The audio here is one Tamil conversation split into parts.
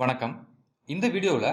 வணக்கம். இந்த வீடியோவில்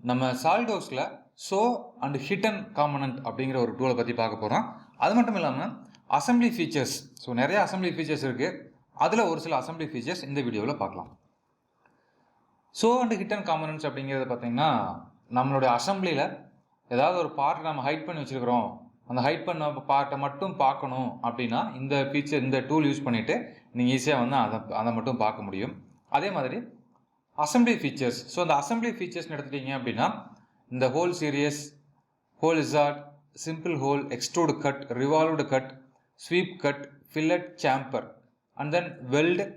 நம்ம சாலிட்வொர்க்ஸில் ஷோ அண்ட் ஹிடன் காம்பனன்ட் அப்படிங்கிற ஒரு டூலை பற்றி பார்க்க போகிறோம். அது மட்டும் இல்லாமல் அசம்பிளி ஃபீச்சர்ஸ், நிறைய அசம்பிளி ஃபீச்சர்ஸ் இருக்குது. அதில் ஒரு சில அசம்பிளி ஃபீச்சர்ஸ் இந்த வீடியோவில் பார்க்கலாம். ஷோ அண்ட் ஹிடன் காம்பனன்ட்ஸ் அப்படிங்கிறது பார்த்திங்கன்னா, நம்மளுடைய அசம்பிளியில் ஏதாவது ஒரு பார்ட் நம்ம ஹைட் பண்ணி வச்சுருக்கிறோம், அந்த ஹைட் பண்ண பார்ட்டை மட்டும் பார்க்கணும் அப்படின்னா இந்த ஃபீச்சர், இந்த டூல் யூஸ் பண்ணிவிட்டு நீங்கள் ஈஸியாக வந்து அதை மட்டும் பார்க்க முடியும். அதே மாதிரி அசம்பிளி ஃபீச்சர்ஸ், அந்த அசம்பிளி ஃபீச்சர்ஸ்னு எடுத்துட்டீங்க அப்படின்னா இந்த hole series, hole wizard, simple hole, extruded cut, revolved cut, sweep cut, fillet, chamfer and then weld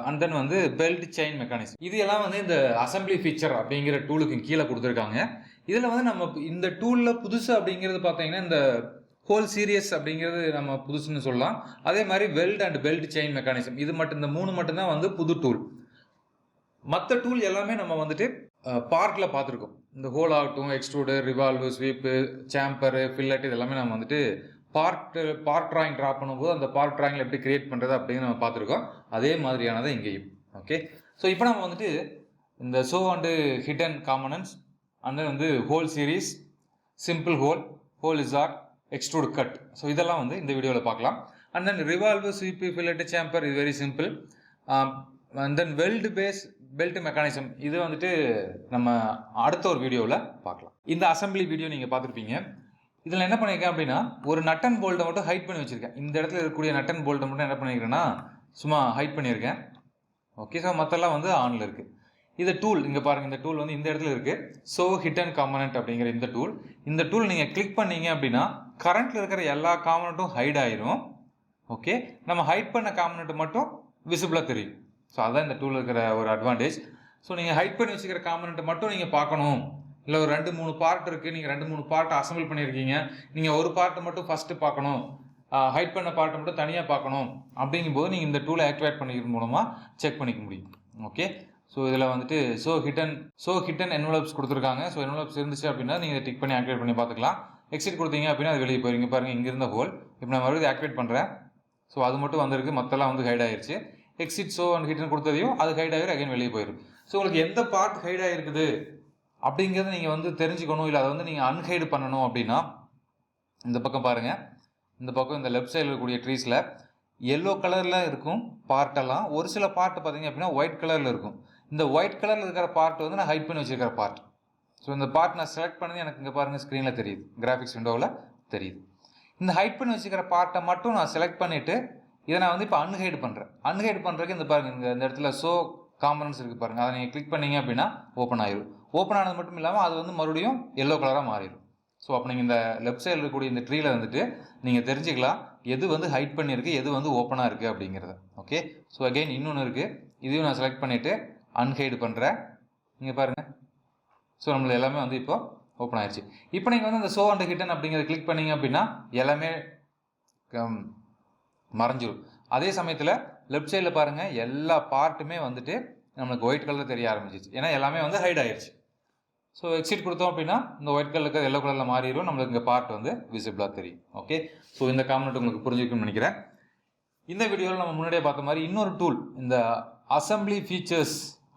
and then வந்து பெல்ட் செயின் மெக்கானிசம், இது எல்லாம் வந்து இந்த அசம்பிளி ஃபீச்சர் அப்படிங்கிற டூலுக்கு கீழே கொடுத்துருக்காங்க. இதில் வந்து நம்ம இந்த டூலில் புதுசு அப்படிங்கிறது பார்த்தீங்கன்னா இந்த ஹோல் சீரியஸ் அப்படிங்கிறது நம்ம புதுசுன்னு சொல்லலாம். அதே மாதிரி weld and belt chain mechanism, இது மட்டும், இந்த மூணு மட்டும்தான் வந்து புது டூல். மற்ற டூல் எல்லாமே நம்ம வந்துட்டு பார்ட்டில் பார்த்துருக்கோம். இந்த ஹோல் ஆகட்டும், எக்ஸ்ட்ரூடு, ரிவால்வு, ஸ்வீப்பு, சாம்பரு, ஃபில்லட், இது எல்லாமே நம்ம வந்துட்டு பார்ட் ட்ராயிங் ட்ரா பண்ணும்போது அந்த பார்ட் ட்ராயிங்கில் எப்படி கிரியேட் பண்ணுறது அப்படின்னு நம்ம பார்த்துருக்கோம். அதே மாதிரியானதை இங்கேயும். ஓகே, இப்போ நம்ம வந்துட்டு இந்த show and hidden components and வந்து hole series, simple hole, hole wizard, extruded cut, இதெல்லாம் வந்து இந்த வீடியோவில் பார்க்கலாம். And then revolve, sweep, fillet, chamfer, இது very simple. And then weld base belt mechanism, இது வந்துட்டு நம்ம அடுத்த ஒரு வீடியோவில் பார்க்கலாம். இந்த அசம்பிளி வீடியோ நீங்கள் பார்த்துருப்பீங்க. இதில் என்ன பண்ணியிருக்கேன் அப்படின்னா, ஒரு நட் அண்ட் போல்ட்டை மட்டும் ஹைட் பண்ணி வச்சுருக்கேன். இந்த இடத்துல இருக்கக்கூடிய நட் அண்ட் போல்ட்டை மட்டும் என்ன பண்ணியிருக்கேன்னா சும்மா ஹைட் பண்ணியிருக்கேன். ஓகே, மற்றெல்லாம் வந்து ஆனில் இருக்குது. இது டூல் இங்கே பாருங்கள், இந்த டூல் வந்து இந்த இடத்துல இருக்குது. ஷோ ஹிடன் காம்பனன்ட் அப்படிங்கிற இந்த டூல் நீங்கள் கிளிக் பண்ணீங்க அப்படின்னா கரண்ட்டில் இருக்கிற எல்லா காம்பனண்ட்டும் ஹைட் ஆயிரும். ஓகே, நம்ம ஹைட் பண்ண காம்பனண்ட் மட்டும் விசிபிளாக தெரியும். அதுதான் இந்த டூல் இருக்கிற ஒரு அட்வான்டேஜ். நீங்கள் ஹைட் பண்ணி வச்சுக்கிற காம்பனண்ட்டை மட்டும் நீங்கள் பார்க்கணும், இல்லை ஒரு 2-3 பார்ட் இருக்குது, நீங்கள் 2-3 பார்ட் அசம்பிள் பண்ணியிருக்கீங்க, நீங்கள் ஒரு பார்ட்டை மட்டும் ஃபஸ்ட்டு பார்க்கணும், ஹைட் பண்ண பார்ட்டை மட்டும் தனியாக பார்க்கணும் அப்படிங்கும்போது நீங்கள் இந்த டூலை ஆக்டிவேட் பண்ணிக்கிறது மூலமாக செக் பண்ணிக்க முடியும். ஓகே, இதில் வந்துட்டு ஷோ ஹிடன் என்வலப்ஸ் கொடுத்துருக்காங்க. என்வலப்ஸ் இருந்துச்சு அப்படின்னா நீங்கள் டிக் பண்ணி ஆக்டிவேட் பண்ணி பார்த்துக்கலாம். எக்ஸிட் கொடுத்தீங்க அப்படின்னா அது வெளியே போயிருங்க. பாருங்கள், இங்கே இருந்த ஹோல் இப்போ நான் மறுபடியும் ஆக்டிவேட் பண்ணுறேன். அது மட்டும் வந்திருக்கு, மற்றெல்லாம் வந்து ஹைட் ஆயிடுச்சு. எக்ஸிட் ஷோ அண்ட் ஹிடன் கொடுத்ததையும் அது ஹைட் ஆகிடும், அகைன் வெளியே போயிடும். உங்களுக்கு எந்த பார்ட் ஹைட் ஆகிருக்குது அப்படிங்கிறத நீங்கள் வந்து தெரிஞ்சுக்கணும், இல்லை அதை வந்து நீங்கள் அன்ஹைடு பண்ணணும் அப்படின்னா இந்த பக்கம் பாருங்கள். இந்த பக்கம் இந்த லெஃப்ட் சைடில் இருக்கக்கூடிய ட்ரீஸில் எல்லோ கலரில் இருக்கும் பார்ட்டெல்லாம், ஒரு சில பார்ட் பார்த்தீங்க அப்படின்னா ஒயிட் கலரில் இருக்கும். இந்த ஒயிட் கலரில் இருக்கிற பார்ட் வந்து நான் ஹைட் பண்ணி வச்சுருக்கிற பார்ட். இந்த பார்ட் நான் செலக்ட் பண்ணி எனக்கு இங்கே பாருங்கள் ஸ்க்ரீனில் தெரியுது, கிராஃபிக்ஸ் விண்டோவில் தெரியுது. இந்த ஹைட் பண்ணி வச்சுக்கிற பார்ட்டை மட்டும் நான் செலக்ட் பண்ணிவிட்டு இதை நான் வந்து இப்போ அன்ஹைட் பண்ணுறேன். அன்ஹைட் பண்ணுறதுக்கு இந்த பாருங்கள், இந்த இடத்துல ஷோ காம்பனன்ட்ஸ் இருக்குது பாருங்கள், அதை நீங்கள் கிளிக் பண்ணீங்க அப்படின்னா ஓப்பன் ஆயிடும். ஓப்பன் ஆனது மட்டும் இல்லாமல் அது வந்து மறுபடியும் எல்லோ கலராக மாறிடும். அப்போ நீங்கள் இந்த லெஃப்ட் சைடில் இருக்கக்கூடிய இந்த ட்ரீயில் வந்துட்டு நீங்கள் தெரிஞ்சுக்கலாம் எது வந்து ஹைட் பண்ணியிருக்கு, எது வந்து ஓப்பனாக இருக்குது அப்படிங்கிறத. ஓகே, அகெயின் இன்னொன்று இருக்குது, இதையும் நான் செலக்ட் பண்ணிவிட்டு அன்ஹைடு பண்ணுறேன். நீங்கள் பாருங்கள், நம்மளது எல்லாமே வந்து இப்போ ஓப்பன் ஆயிடுச்சு. இப்போ நீங்கள் வந்து இந்த ஷோ அண்ட் ஹிடன் அப்படிங்கிறத கிளிக் பண்ணீங்க அப்படின்னா எல்லாமே மறைஞ்சிடும். அதே சமயத்தில் லெஃப்ட் சைடில் பாருங்கள், எல்லா பார்ட்டுமே வந்துட்டு நம்மளுக்கு ஒயிட் கலரில் தெரிய ஆரம்பிச்சிச்சு, ஏன்னா எல்லாமே வந்து ஹைட் ஆயிடுச்சு. எக்ஸிட் கொடுத்தோம் அப்படின்னா இந்த ஒயிட் கலர் இருக்கிறது எல்லோ கலரில் மாறிடும், நம்மளுக்கு இங்கே பார்ட் வந்து விசிபிளாக தெரியும். ஓகே, இந்த காம்பனன்ட் உங்களுக்கு புரிஞ்சுக்கணும்னு நினைக்கிறேன். இந்த வீடியோவில் நம்ம முன்னாடியே பார்த்த மாதிரி இன்னொரு டூல், இந்த அசம்பிளி ஃபீச்சர்ஸ்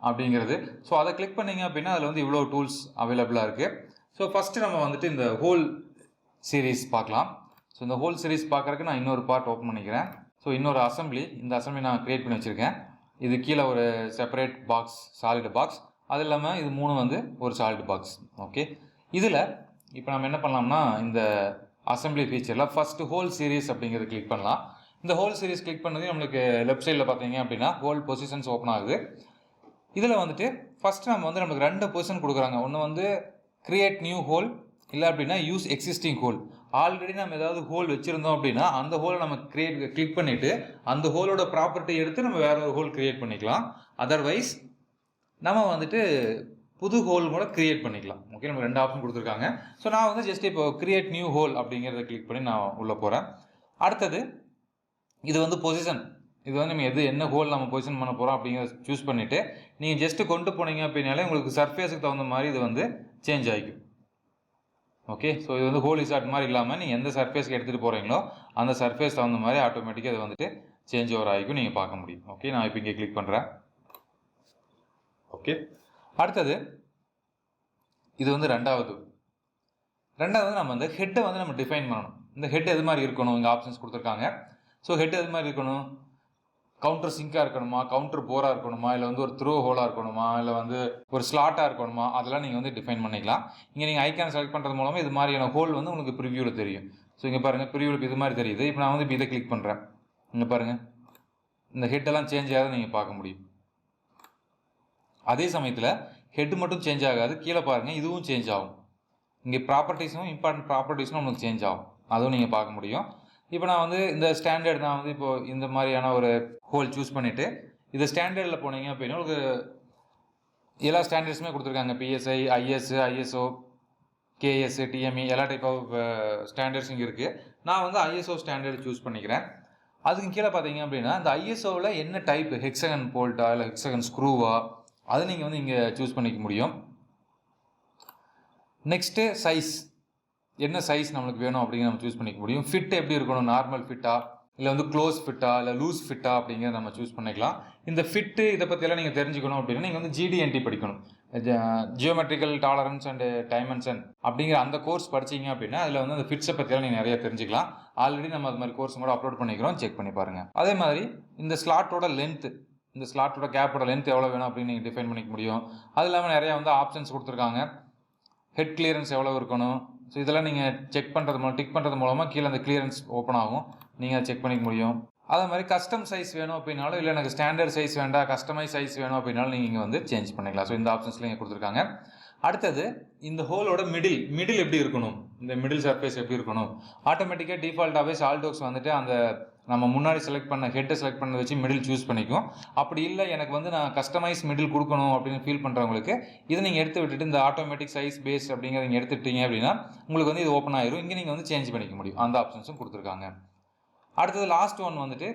அப்படிங்கிறது. அதை கிளிக் பண்ணிங்க அப்படின்னா அதில் வந்து இவ்வளோ டூல்ஸ் அவைலபிளாக இருக்குது. ஃபஸ்ட்டு நம்ம வந்துட்டு இந்த ஹோல் சீரீஸ் பார்க்கலாம். இந்த ஹோல் சீரீஸ் பார்க்குறதுக்கு நான் இன்னொரு பார்ட் ஓப்பன் பண்ணிக்கிறேன். இன்னொரு அசம்பிளி, இந்த அசம்பிளி நான் க்ரியேட் பண்ணி வச்சுருக்கேன். இது கீழே ஒரு செப்பரேட் பாக்ஸ், சாலிட் பாக்ஸ், அது இல்லாமல் இது 3 வந்து ஒரு சாலிட் பாக்ஸ். ஓகே, இதில் இப்போ நம்ம என்ன பண்ணலாம்னா இந்த அசம்பிளி ஃபீச்சரில் ஃபஸ்ட்டு ஹோல் சீரீஸ் அப்படிங்கிறது கிளிக் பண்ணலாம். இந்த ஹோல் சீரீஸ் கிளிக் பண்ணது நம்மளுக்கு லெஃப்ட் சைடில் பார்த்தீங்க அப்படின்னா ஹோல் பொசிஷன்ஸ் ஓப்பன் ஆகுது. இதில் வந்துட்டு ஃபஸ்ட்டு நமக்கு 2 பொசிஷன் கொடுக்குறாங்க. ஒன்று வந்து கிரியேட் நியூ ஹோல், இல்லை அப்படின்னா யூஸ் எக்ஸிஸ்டிங் ஹோல். ஆல்ரெடி நம்ம ஏதாவது ஹோல் வச்சுருந்தோம் அப்படின்னா அந்த ஹோலை நம்ம கிளிக் பண்ணிவிட்டு அந்த ஹோலோட ப்ராப்பர்ட்டி எடுத்து நம்ம வேற ஒரு ஹோல் கிரியேட் பண்ணிக்கலாம். அதர்வைஸ் நம்ம வந்துட்டு புது ஹோல் கூட கிரியேட் பண்ணிக்கலாம். ஓகே, நம்ம 2 ஆப்ஷன் கொடுத்துருக்காங்க. நான் வந்து ஜஸ்ட் இப்போ கிரியேட் நியூ ஹோல் அப்படிங்கிறத கிளிக் பண்ணி நான் உள்ளே போகிறேன். அடுத்தது இது வந்து பொசிஷன், இது வந்து நம்ம என்ன ஹோல் நம்ம பொசிஷன் பண்ண போகிறோம் அப்படிங்கிறத சூஸ் பண்ணிவிட்டு நீங்கள் ஜஸ்ட்டு கொண்டு போனீங்க அப்படின்னாலே உங்களுக்கு சர்ஃபேஸுக்கு தகுந்த மாதிரி இது வந்து சேஞ்ச் ஆகிக்கும். ஓகே, இது வந்து ஹோல் இசார்ட் மாதிரி இல்லாமல் நீங்கள் எந்த சர்ஃபேஸ்க்கு எடுத்துகிட்டு போகிறீங்களோ அந்த சர்ஃபேஸ் தகுந்த மாதிரி ஆட்டோமேட்டிக்காக அது வந்துட்டு சேஞ்ச் ஓவர் ஆகிக்கும், நீங்கள் பார்க்க முடியும். ஓகே, நான் இப்போ இங்கே கிளிக் பண்ணுறேன். ஓகே, அடுத்தது இது வந்து ரெண்டாவது நம்ம வந்து ஹெட்டை வந்து நம்ம டிஃபைன் பண்ணணும். இந்த ஹெட் எது மாதிரி இருக்கணும், இங்கே ஆப்ஷன்ஸ் கொடுத்துருக்காங்க. ஸோ ஹெட் எது மாதிரி இருக்கணும், கவுண்டர் சிங்காக இருக்கணுமா, கவுண்டர் போராக இருக்கணுமா, இல்லை வந்து ஒரு த்ரோ ஹோலாக இருக்கணுமா, இல்லை வந்து ஒரு ஸ்லாட்டாக இருக்கணுமா, அதெல்லாம் நீங்கள் வந்து டிஃபைன் பண்ணிக்கலாம். இங்கே நீங்கள் ஐக்கான் செலக்ட் பண்ணுறது மூலமாக இது மாதிரியான ஹோல் வந்து உங்களுக்கு ப்ரிவியூவில் தெரியும். ஸோ இங்கே பாருங்கள், ப்ரிவியூவில் இது மாதிரி தெரியுது. இப்போ நான் வந்து இப்போ இதை கிளிக் பண்ணுறேன். இங்கே பாருங்கள், இந்த ஹெட்டெல்லாம் சேஞ்ச் ஆகாத நீங்கள் பார்க்க முடியும். அதே சமயத்தில் ஹெட் மட்டும் சேஞ்ச் ஆகாது, கீழே பாருங்கள் இதுவும் சேஞ்ச் ஆகும். இங்கே ப்ராப்பர்ட்டிஸும் இம்பார்ட்டன்ட் ப்ராப்பர்ட்டிஸும் நம்மளுக்கு சேஞ்ச் ஆகும், அதுவும் நீங்கள் பார்க்க முடியும். இப்போ நான் வந்து இந்த ஸ்டாண்டர்ட் நான் வந்து இப்போது இந்த மாதிரியான ஒரு ஹோல் சூஸ் பண்ணிவிட்டு இது ஸ்டாண்டர்டில் போனீங்க அப்படின்னா உங்களுக்கு எல்லா ஸ்டாண்டர்ட்ஸுமே கொடுத்துருக்காங்க. BSI, IS, ISO, KS, DME எல்லா டைப் ஆஃப் ஸ்டாண்டர்ட்ஸ் இங்கே இருக்குது. நான் வந்து ஐஎஸ்ஓ ஸ்டாண்டர்ட் சூஸ் பண்ணிக்கிறேன். அதுக்கு கீழே பார்த்தீங்க அப்படின்னா இந்த ஐஎஸ்ஓவில் என்ன டைப், ஹெக்ஸகன் போல்ட்டா இல்லை ஹெக்ஸகன் ஸ்க்ரூவா, அது நீங்கள் வந்து இங்கே சூஸ் பண்ணிக்க முடியும். நெக்ஸ்ட்டு சைஸ், என்ன சைஸ் நம்மளுக்கு வேணும் அப்படிங்கிற நம்ம சூஸ் பண்ணிக்க முடியும். ஃபிட் எப்படி இருக்கணும், நார்மல் ஃபிட்டா இல்லை வந்து க்ளோஸ் ஃபிட்டா இல்லை லூஸ் ஃபிட்டா அப்படிங்கிறத நம்ம சூஸ் பண்ணிக்கலாம். இந்த ஃபிட்டு இதை பற்றியெல்லாம் நீங்கள் தெரிஞ்சுக்கணும் அப்படின்னா நீங்கள் வந்து ஜிடிஎன்டி படிக்கணும், ஜியோமெட்ரிக்கல் டாலரன்ஸ் அண்ட் டைமென்ஷன் அப்படிங்கிற அந்த கோர்ஸ் படிச்சிங்க அப்படின்னா அதில் வந்து அந்த ஃபிட்ஸை பற்றியெல்லாம் நீங்கள் நிறைய தெரிஞ்சுக்கலாம். ஆல்ரெடி நம்ம அது மாதிரி கோர்ஸ் கூட அப்லோட் பண்ணிக்கிறோம், செக் பண்ணி பாருங்கள். அதே மாதிரி இந்த ஸ்லாட்டோட லென்த்து, இந்த ஸ்லாட்டோட கேப்போட லென்த் எவ்வளோ வேணும் அப்படின்னு நீங்கள் டிஃபைன் பண்ணிக்க முடியும். அது இல்லாமல் நிறையா வந்து ஆப்ஷன்ஸ் கொடுத்துருக்காங்க. ஹெட் கிளியரன்ஸ் எவ்வளோ இருக்கணும், ஸோ இதெல்லாம் நீங்கள் செக் பண்ணுறது மூலம், டிக் பண்ணுறது மூலமாக கீழே அந்த கிளியரன்ஸ் ஓப்பன் ஆகும், நீங்கள் செக் பண்ணிக்க முடியும். அதே மாதிரி கஸ்டம் சைஸ் வேணும் அப்படின்னாலும், இல்லை எனக்கு ஸ்டாண்டர்ட் சைஸ் வேண்டாம் கஸ்டமைஸ் சைஸ் வேணும் அப்படின்னாலும் நீங்கள் இங்கே வந்து சேஞ்ச் பண்ணிக்கலாம். ஸோ இந்த ஆப்ஷன்ஸ்லாம் இங்கே கொடுத்துருக்காங்க. அடுத்தது இந்த ஹோலோட மிடில் எப்படி இருக்கணும், இந்த மிடில் சர்ஃபேஸ் எப்படி இருக்கணும். ஆட்டோமேட்டிக்காக டிஃபால்ட்டாகவே சால்ட்வொர்க்ஸ் வந்துட்டு அந்த நம்ம முன்னாடி செலக்ட் பண்ண ஹெட்டை செலக்ட் பண்ண வச்சு மிடில் சூஸ் பண்ணிக்கும். அப்படி இல்லை எனக்கு வந்து நான் கஸ்டமைஸ் மிடில் கொடுக்கணும் அப்படின்னு ஃபீல் பண்ணுறவங்களுக்கு இதை நீங்கள் எடுத்து விட்டுட்டு இந்த ஆட்டோமேட்டிக் சைஸ் பேஸ் அப்படிங்கிறத நீங்கள் எடுத்துட்டீங்க அப்படின்னா உங்களுக்கு வந்து இது ஓப்பன் ஆயிரும். இங்கே நீங்கள் வந்து சேஞ்ச் பண்ணிக்க முடியும், அந்த ஆப்ஷன்ஸும் கொடுத்துருக்காங்க. அடுத்தது லாஸ்ட் ஒன் வந்துட்டு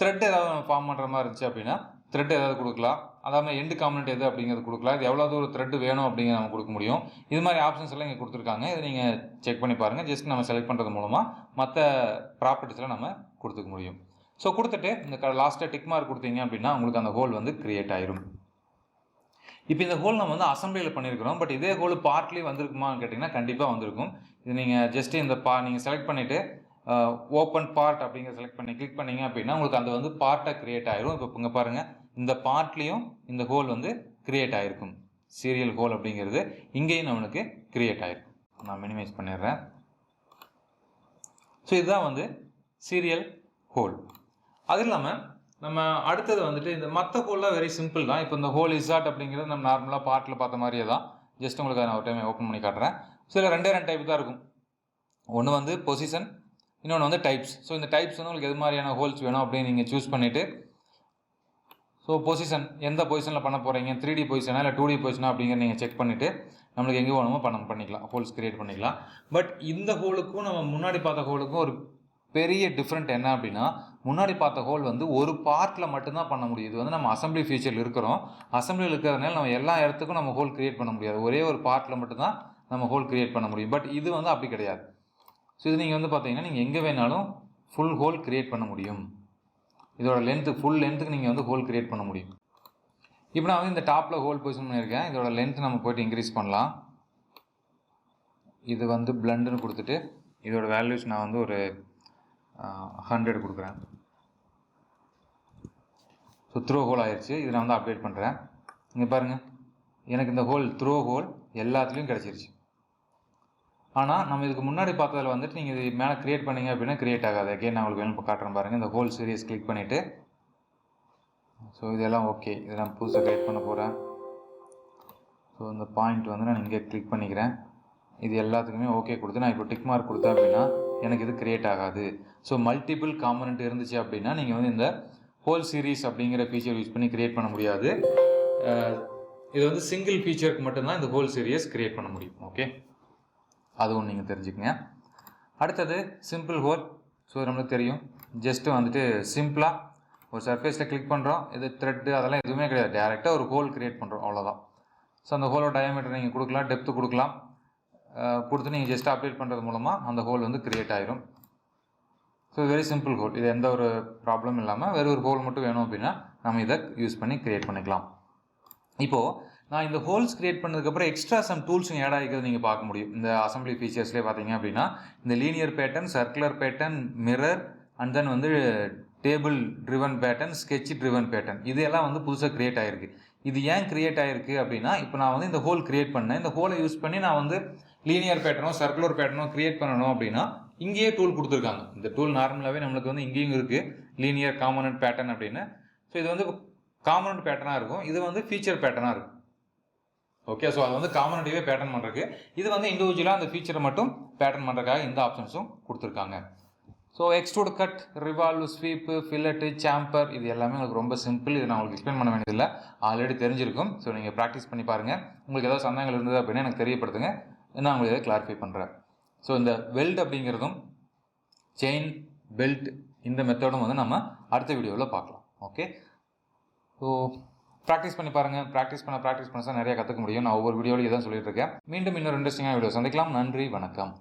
த்ரெட் ஏதாவது நம்ம ஃபார்ம் பண்ணுற மாதிரி இருந்துச்சு அப்படின்னா த்ரெட் ஏதாவது கொடுக்கலாம். அதாவது எண்டு காம்பனண்ட் எது அப்படிங்கிறது கொடுக்கலாம். இது எவ்வளோ ஒரு த்ரெட் வேணும் அப்படிங்கிறத நம்ம கொடுக்க முடியும். இது மாதிரி ஆப்ஷன்ஸ் எல்லாம் இங்கே கொடுத்துருக்காங்க. இதை நீங்கள் செக் பண்ணி பாருங்கள். ஜஸ்ட் நம்ம செலக்ட் பண்ணுறது மூலமாக மற்ற ப்ராப்பர்ட்டிஸ்லாம் நம்ம கொடுத்துக்க முடியும். ஸோ கொடுத்துட்டு இந்த லாஸ்ட்டாக டிக் மார்க் கொடுத்தீங்க அப்படின்னா உங்களுக்கு அந்த ஹோல் வந்து கிரியேட் ஆயிரும். இப்போ இந்த ஹோல் நம்ம வந்து அசம்பிளியில் பண்ணியிருக்கிறோம். பட் இதே ஹோல் பார்ட்லேயே வந்திருக்குமான்னு கேட்டிங்கன்னா கண்டிப்பாக வந்திருக்கும். இது நீங்கள் ஜஸ்ட்டு இந்த நீங்கள் செலக்ட் பண்ணிவிட்டு ஓப்பன் பார்ட் அப்படிங்கிற செலக்ட் பண்ணி கிளிக் பண்ணிங்க அப்படின்னா உங்களுக்கு அந்த வந்து பார்ட்டாக கிரியேட் ஆயிரும். இப்போ இங்கே பாருங்கள், இந்த பார்ட்லேயும் இந்த ஹோல் வந்து கிரியேட் ஆகிருக்கும். சீரியல் ஹோல் அப்படிங்கிறது இங்கேயும் நம்மளுக்கு கிரியேட் ஆகிருக்கும். நான் மினிமைஸ் பண்ணிடுறேன். ஸோ இதுதான் வந்து சீரியல் ஹோல். அது இல்லாமல் நம்ம அடுத்தது வந்துட்டு இந்த மற்ற ஹோல்லாம் வெரி சிம்பிள் தான். இப்போ இந்த ஹோல் இசாட் அப்படிங்கிறது நம்ம நார்மலாக பார்ட்டில் பார்த்த மாதிரியே தான். ஜஸ்ட் உங்களுக்கு நான் ஒரு டைம் ஓப்பன் பண்ணி காட்டுறேன். ஸோ இதில் ரெண்டு டைப் தான் இருக்கும். ஒன்று வந்து பொசிஷன், இன்னொன்று வந்து டைப்ஸ். ஸோ இந்த டைப்ஸ் வந்து உங்களுக்கு எது மாதிரியான ஹோல்ஸ் வேணும் அப்படின்னு நீங்கள் சூஸ் பண்ணிவிட்டு, ஸோ பொசிஷன் எந்த பொசிஷனில் பண்ண போகிறீங்க, 3D பொசிஷனா இல்லை 2D பொசிஷனா அப்படிங்கிற நீங்கள் செக் பண்ணிவிட்டு நம்மளுக்கு எங்கே வேணுமோ பண்ணிக்கலாம், ஹோல்ஸ் கிரியேட் பண்ணிக்கலாம். பட் இந்த ஹோலுக்கும் நம்ம முன்னாடி பார்த்த ஹோலுக்கும் ஒரு பெரிய டிஃப்ரெண்ட் என்ன அப்படின்னா, முன்னாடி பார்த்த ஹோல் வந்து ஒரு பார்ட்டில் மட்டும்தான் பண்ண முடியும். இது வந்து நம்ம அசம்பிளி ஃபீச்சரில் இருக்கிறோம். அசம்பிளியில் இருக்கிறதுனால நம்ம எல்லா இடத்துக்கும் நம்ம ஹோல் கிரியேட் பண்ண முடியாது. ஒரே ஒரு பார்ட்டில் மட்டும்தான் நம்ம ஹோல் கிரியேட் பண்ண முடியும். பட் இது வந்து அப்படி கிடையாது. ஸோ இது நீங்கள் வந்து பார்த்தீங்கன்னா நீங்கள் எங்கே வேணாலும் ஃபுல் ஹோல் கிரியேட் பண்ண முடியும். இதோட லென்த்து ஃபுல் லென்த்துக்கு நீங்கள் வந்து ஹோல் கிரியேட் பண்ண முடியும். இப்போ நான் வந்து இந்த டாப்பில் ஹோல் பொசிஷன் பண்ணியிருக்கேன். இதோட லென்த் நம்ம போய்ட்டு இன்க்ரீஸ் பண்ணலாம். இது வந்து பிளண்டுன்னு கொடுத்துட்டு இதோட வேல்யூஸ் நான் வந்து ஒரு 100 கொடுக்குறேன். ஸோ த்ரோ ஹோல் ஆயிடுச்சு. இது நான் வந்து அப்டேட் பண்ணுறேன். இங்கே பாருங்கள், எனக்கு இந்த ஹோல் த்ரோ ஹோல் எல்லாத்துலேயும் கிடச்சிருச்சு. ஆனால் நம்ம இதுக்கு முன்னாடி பார்த்ததில் வந்துட்டு நீங்கள் இது மேலே க்ரியேட் பண்ணிங்க அப்படின்னா க்ரியேட் ஆகாது. அகெயின் நான் உங்களுக்கு வேணும் இப்போ காட்டுறேன் பாருங்கள். இந்த ஹோல் சீரியஸ் கிளிக் பண்ணிவிட்டு, ஸோ இதெல்லாம் ஓகே, இதெல்லாம் புதுசாக க்ரியேட் பண்ண போகிறேன். ஸோ இந்த பாயிண்ட் வந்து நான் இங்கே கிளிக் பண்ணிக்கிறேன். இது எல்லாத்துக்குமே ஓகே கொடுத்து நான் இப்போ டிக் மார்க் கொடுத்தேன் அப்படின்னா எனக்கு இது க்ரியேட் ஆகாது. ஸோ மல்டிபிள் காம்பனண்ட் இருந்துச்சு அப்படின்னா நீங்கள் வந்து இந்த ஹோல் சீரீஸ் அப்படிங்கிற ஃபீச்சர் யூஸ் பண்ணி க்ரியேட் பண்ண முடியாது. இது வந்து சிங்கிள் ஃபீச்சருக்கு மட்டும்தான் இந்த ஹோல் சீரியஸ் க்ரியேட் பண்ண முடியும். ஓகே, அதுவும் நீங்கள் தெரிஞ்சுக்கங்க. அடுத்தது சிம்பிள் ஹோல். ஸோ நம்மளுக்கு தெரியும், ஜஸ்ட்டு வந்துட்டு சிம்பிளாக ஒரு சர்ஃபேஸில் கிளிக் பண்ணுறோம். இது த்ரெட்டு அதெல்லாம் எதுவுமே கிடையாது, டேரெக்டாக ஒரு ஹோல் க்ரியேட் பண்ணுறோம், அவ்வளோதான். ஸோ அந்த ஹோலோட டயாமீட்டர் நீங்கள் கொடுக்கலாம், டெப்த்து கொடுக்கலாம். கொடுத்து நீங்கள் ஜஸ்ட் அப்டேட் பண்ணுறது மூலமாக அந்த ஹோல் வந்து க்ரியேட் ஆயிரும். So very simple whole. இது எந்த ஒரு ப்ராப்ளம் இல்லாமல் வெறும் ஒரு ஹோல் மட்டும் வேணும் அப்படின்னா நம்ம இதை யூஸ் பண்ணி க்ரியேட் பண்ணிக்கலாம். இப்போது நான் இந்த ஹோல்ஸ் கிரியேட் பண்ணதுக்கப்புறம் எக்ஸ்ட்ரா சம் டூல்ஸ் ஆட் ஆகிக்கிறது நீங்கள் பார்க்க முடியும். இந்த அசம்பிளி ஃபீச்சர்ஸ்லேயே பார்த்தீங்க அப்படின்னா இந்த linear pattern, circular pattern, mirror and then வந்து table driven pattern, sketch driven pattern, இது எல்லாம் வந்து புதுசாக கிரியேட் ஆகிருக்கு. இது ஏன் கிரியேட் ஆகிருக்கு அப்படின்னா, இப்போ நான் வந்து இந்த ஹோல் கிரியேட் பண்ணேன். இந்த ஹோலை யூஸ் பண்ணி நான் வந்து லீனியர் பேட்டர்னோ சர்க்குலர் பேட்டர்னோ கிரியேட் பண்ணணும் அப்படின்னா இங்கேயே டூல் கொடுத்துருக்காங்க. இந்த டூல் நார்மலாகவே நம்மளுக்கு வந்து இங்கேயும் இருக்குது, லீனியர் காம்பனன்ட் பேட்டர்ன் அப்படின்னு. ஸோ இது வந்து காம்பனன்ட் பேட்டர்னாக இருக்கும், இது வந்து ஃபீச்சர் பேட்டர்னாக இருக்கும். ஓகே, ஸோ அது வந்து காம்பனன்ட்டையே பேட்டர்ன் பண்ணுறதுக்கு, இது வந்து இண்டிவிஜுவலாக அந்த ஃபீச்சரை மட்டும் பேட்டர்ன் பண்ணுறதுக்காக இந்த ஆப்ஷன்ஸும் கொடுத்துருக்காங்க. So extrude cut, revolve, sweep, fillet, chamfer, இது எல்லாமே உங்களுக்கு ரொம்ப சிம்பிள். இது நான் உங்களுக்கு எக்ஸ்பிளைன் பண்ண வேண்டியதில்லை, ஆல்ரெடி தெரிஞ்சிருக்கும். ஸோ நீங்கள் ப்ராக்டிஸ் பண்ணி பாருங்கள். உங்களுக்கு ஏதாவது சந்தேகங்கள் இருந்தது அப்படின்னா எனக்கு தெரியப்படுத்துங்க, நான் உங்களுக்கு இதை கிளாரிஃபை பண்ணுறேன். ஸோ இந்த வெல்ட் அப்படிங்கிறதும் செயின் பெல்ட் இந்த மெத்தடும் வந்து நம்ம அடுத்த வீடியோவில் பார்க்கலாம். ஓகே, ஸோ ப்ராக்டிஸ் பண்ணி பாருங்கள். ப்ராக்டிஸ் பண்ண நிறைய கற்றுக்க முடியும். நான் ஒவ்வொரு வீடியோவில் இதான் சொல்லிட்டு இருக்கேன். மீண்டும் இன்னொரு இன்ட்ரெஸ்டிங்கான வீடியோ சந்திக்கலாம். நன்றி, வணக்கம்.